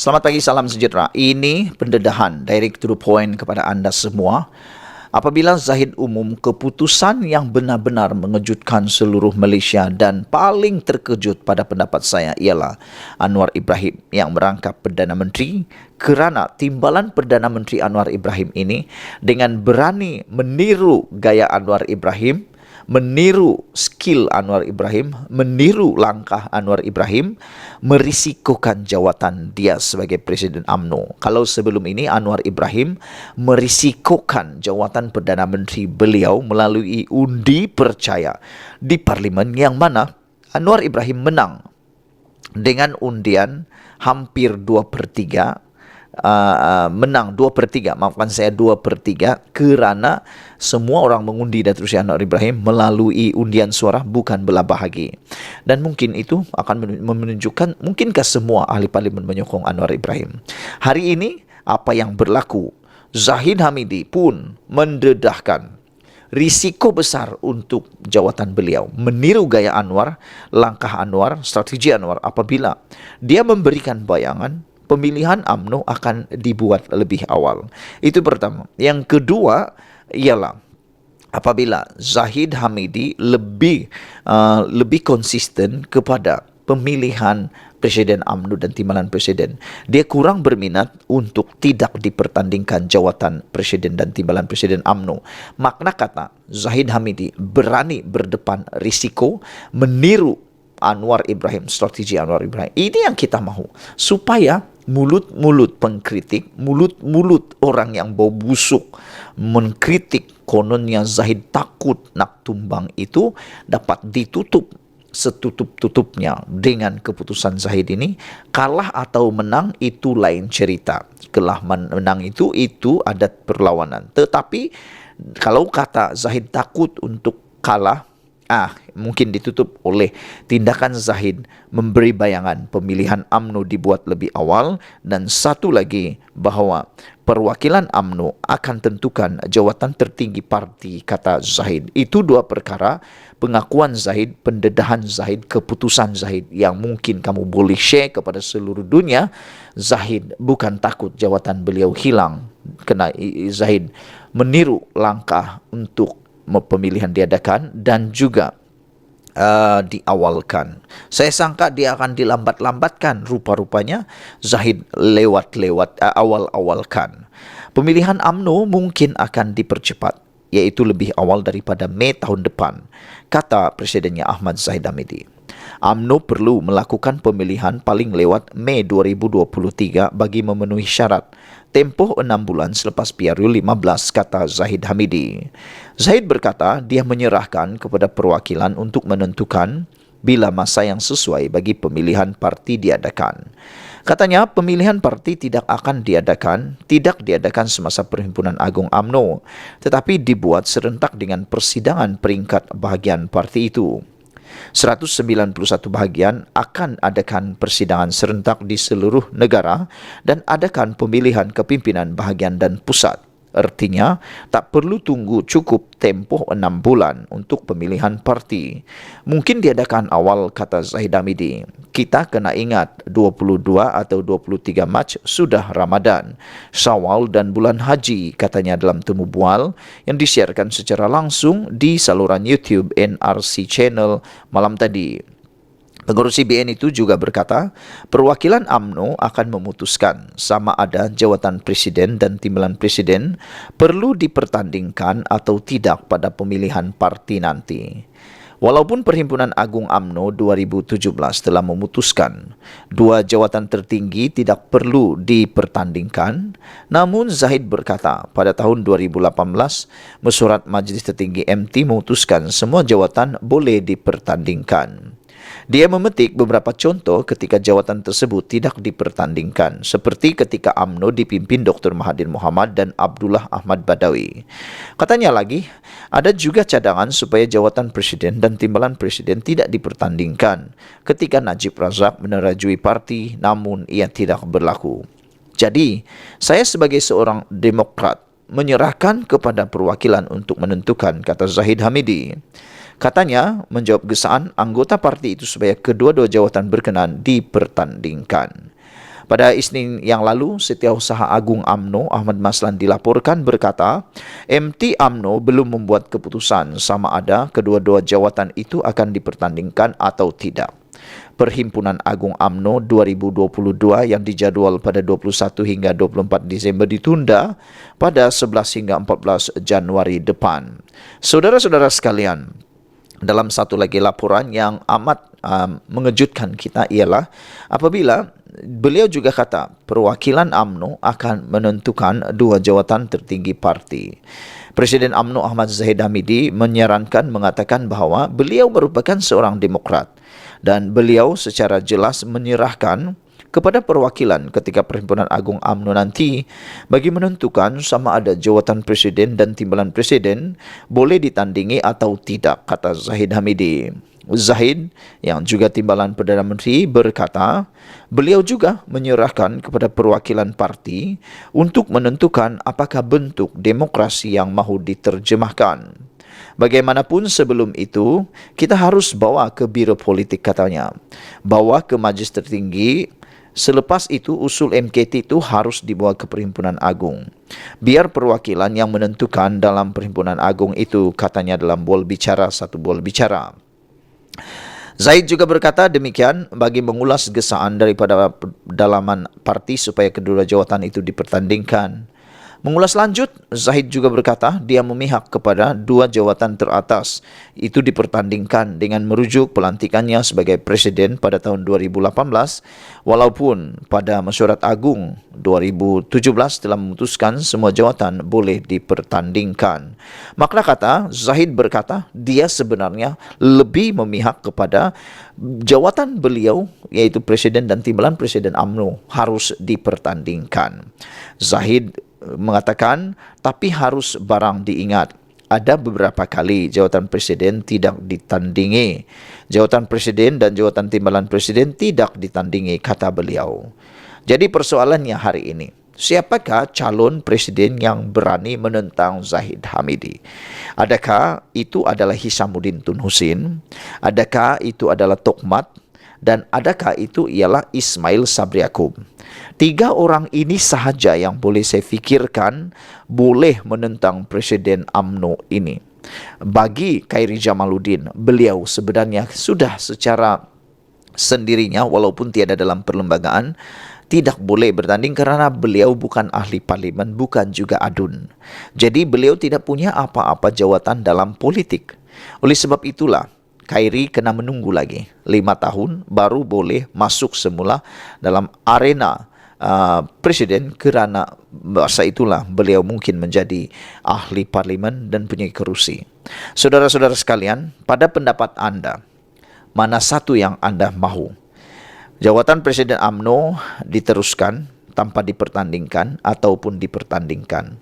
Selamat pagi, salam sejahtera. Ini pendedahan direct to the point kepada anda semua. Apabila Zahid umum keputusan yang benar-benar mengejutkan seluruh Malaysia dan paling terkejut pada pendapat saya ialah Anwar Ibrahim yang merangkap Perdana Menteri, kerana timbalan Perdana Menteri Anwar Ibrahim ini dengan berani meniru gaya Anwar Ibrahim, meniru skill Anwar Ibrahim, meniru langkah Anwar Ibrahim, merisikokan jawatan dia sebagai Presiden UMNO. Kalau sebelum ini Anwar Ibrahim merisikokan jawatan Perdana Menteri beliau melalui undi percaya di Parlimen, yang mana Anwar Ibrahim menang dengan undian hampir 2/3, menang 2/3, maafkan saya 2/3, kerana semua orang mengundi Datuk Seri Anwar Ibrahim melalui undian suara, bukan belah bahagi. Dan mungkin itu akan menunjukkan mungkinkah semua ahli parlimen menyokong Anwar Ibrahim. Hari ini apa yang berlaku, Zahid Hamidi pun mendedahkan risiko besar untuk jawatan beliau, meniru gaya Anwar, langkah Anwar, strategi Anwar apabila dia memberikan bayangan pemilihan UMNO akan dibuat lebih awal. Itu pertama. Yang kedua ialah apabila Zahid Hamidi lebih konsisten kepada pemilihan Presiden UMNO dan timbalan Presiden. Dia kurang berminat untuk tidak dipertandingkan jawatan Presiden dan timbalan Presiden UMNO. Makna kata, Zahid Hamidi berani berdepan risiko, meniru Anwar Ibrahim, strategi Anwar Ibrahim. Ini yang kita mahu, supaya mulut-mulut pengkritik, mulut-mulut orang yang bau busuk mengkritik kononnya Zahid takut nak tumbang itu dapat ditutup setutup-tutupnya dengan keputusan Zahid ini. Kalah atau menang itu lain cerita. Kalah menang itu adat perlawanan. Tetapi kalau kata Zahid takut untuk kalah, mungkin ditutup oleh tindakan Zahid memberi bayangan pemilihan UMNO dibuat lebih awal, dan satu lagi bahawa perwakilan UMNO akan tentukan jawatan tertinggi parti, kata Zahid. Itu dua perkara, pengakuan Zahid, pendedahan Zahid, keputusan Zahid yang mungkin kamu boleh share kepada seluruh dunia. Zahid bukan takut jawatan beliau hilang, kena Zahid meniru langkah untuk pemilihan diadakan dan juga diawalkan. Saya sangka dia akan dilambat-lambatkan, rupa-rupanya Zahid awal-awalkan. Pemilihan UMNO mungkin akan dipercepat, iaitu lebih awal daripada Mei tahun depan, kata Presidennya Ahmad Zahid Hamidi. UMNO perlu melakukan pemilihan paling lewat Mei 2023 bagi memenuhi syarat. Tempoh 6 bulan selepas PRU 15, kata Zahid Hamidi. Zahid berkata dia menyerahkan kepada perwakilan untuk menentukan bila masa yang sesuai bagi pemilihan parti diadakan. Katanya pemilihan parti tidak diadakan semasa Perhimpunan Agung UMNO, tetapi dibuat serentak dengan persidangan peringkat bahagian parti itu. 191 bahagian akan adakan persidangan serentak di seluruh negara dan adakan pemilihan kepimpinan bahagian dan pusat. Artinya, tak perlu tunggu cukup tempoh 6 bulan untuk pemilihan parti. Mungkin diadakan awal, kata Zahid Hamidi. Kita kena ingat 22 atau 23 Mac sudah Ramadan, Syawal dan bulan Haji, katanya dalam temu bual yang disiarkan secara langsung di saluran YouTube NRC Channel malam tadi. Pengurus CBN itu juga berkata, perwakilan UMNO akan memutuskan sama ada jawatan Presiden dan timbalan Presiden perlu dipertandingkan atau tidak pada pemilihan parti nanti. Walaupun Perhimpunan Agung UMNO 2017 telah memutuskan 2 jawatan tertinggi tidak perlu dipertandingkan, namun Zahid berkata pada tahun 2018 mesyuarat Majlis Tertinggi MT memutuskan semua jawatan boleh dipertandingkan. Dia memetik beberapa contoh ketika jawatan tersebut tidak dipertandingkan, seperti ketika UMNO dipimpin Dr. Mahathir Mohamad dan Abdullah Ahmad Badawi. Katanya lagi, ada juga cadangan supaya jawatan Presiden dan timbalan Presiden tidak dipertandingkan ketika Najib Razak menerajui parti, namun ia tidak berlaku. Jadi, saya sebagai seorang Demokrat menyerahkan kepada perwakilan untuk menentukan, kata Zahid Hamidi. Katanya menjawab gesaan anggota parti itu supaya kedua-dua jawatan berkenan dipertandingkan. Pada Isnin yang lalu, Setiausaha Agung UMNO Ahmad Maslan dilaporkan berkata, MT UMNO belum membuat keputusan sama ada kedua-dua jawatan itu akan dipertandingkan atau tidak. Perhimpunan Agung UMNO 2022 yang dijadual pada 21 hingga 24 Disember ditunda pada 11 hingga 14 Januari depan. Saudara-saudara sekalian, dalam satu lagi laporan yang amat mengejutkan kita ialah apabila beliau juga kata perwakilan UMNO akan menentukan dua jawatan tertinggi parti. Presiden UMNO Ahmad Zahid Hamidi mengatakan bahawa beliau merupakan seorang demokrat dan beliau secara jelas menyerahkan kepada perwakilan ketika Perhimpunan Agung UMNO nanti bagi menentukan sama ada jawatan presiden dan timbalan presiden boleh ditandingi atau tidak, kata Zahid Hamidi. Zahid yang juga timbalan Perdana Menteri berkata, beliau juga menyerahkan kepada perwakilan parti untuk menentukan apakah bentuk demokrasi yang mahu diterjemahkan. Bagaimanapun sebelum itu, kita harus bawa ke biro politik katanya. Bawa ke majlis tertinggi. Selepas itu, usul MKT itu harus dibawa ke Perhimpunan Agung. Biar perwakilan yang menentukan dalam Perhimpunan Agung itu, katanya dalam satu bual bicara. Zahid juga berkata demikian bagi mengulas gesaan daripada dalaman parti supaya kedua jawatan itu dipertandingkan. Mengulas lanjut, Zahid juga berkata dia memihak kepada dua jawatan teratas itu dipertandingkan dengan merujuk pelantikannya sebagai presiden pada tahun 2018 walaupun pada Mesyuarat Agung 2017 telah memutuskan semua jawatan boleh dipertandingkan. Makna kata, Zahid berkata dia sebenarnya lebih memihak kepada jawatan beliau iaitu presiden dan timbalan presiden UMNO harus dipertandingkan. Zahid mengatakan, tapi harus barang diingat. Ada beberapa kali jawatan presiden tidak ditandingi. Jawatan presiden dan jawatan timbalan presiden tidak ditandingi, kata beliau. Jadi persoalannya hari ini, siapakah calon presiden yang berani menentang Zahid Hamidi? Adakah itu adalah Hisamuddin Tun Husin? Adakah itu adalah Tokmat? Dan adakah itu ialah Ismail Sabri Yaakob? 3 orang ini sahaja yang boleh saya fikirkan boleh menentang Presiden UMNO ini. Bagi Khairi Jamaluddin, beliau sebenarnya sudah secara sendirinya walaupun tiada dalam perlembagaan tidak boleh bertanding karena beliau bukan ahli parlimen, bukan juga adun. Jadi beliau tidak punya apa-apa jawatan dalam politik. Oleh sebab itulah Khairi kena menunggu lagi 5 tahun baru boleh masuk semula dalam arena presiden kerana masa itulah beliau mungkin menjadi ahli parlimen dan punya kerusi. Saudara-saudara sekalian, pada pendapat anda, mana satu yang anda mahu? Jawatan Presiden UMNO diteruskan tanpa dipertandingkan ataupun dipertandingkan?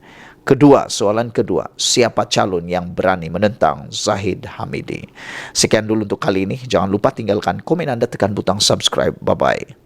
Soalan kedua, siapa calon yang berani menentang Zahid Hamidi? Sekian dulu untuk kali ini. Jangan lupa tinggalkan komen anda, tekan butang subscribe. Bye-bye.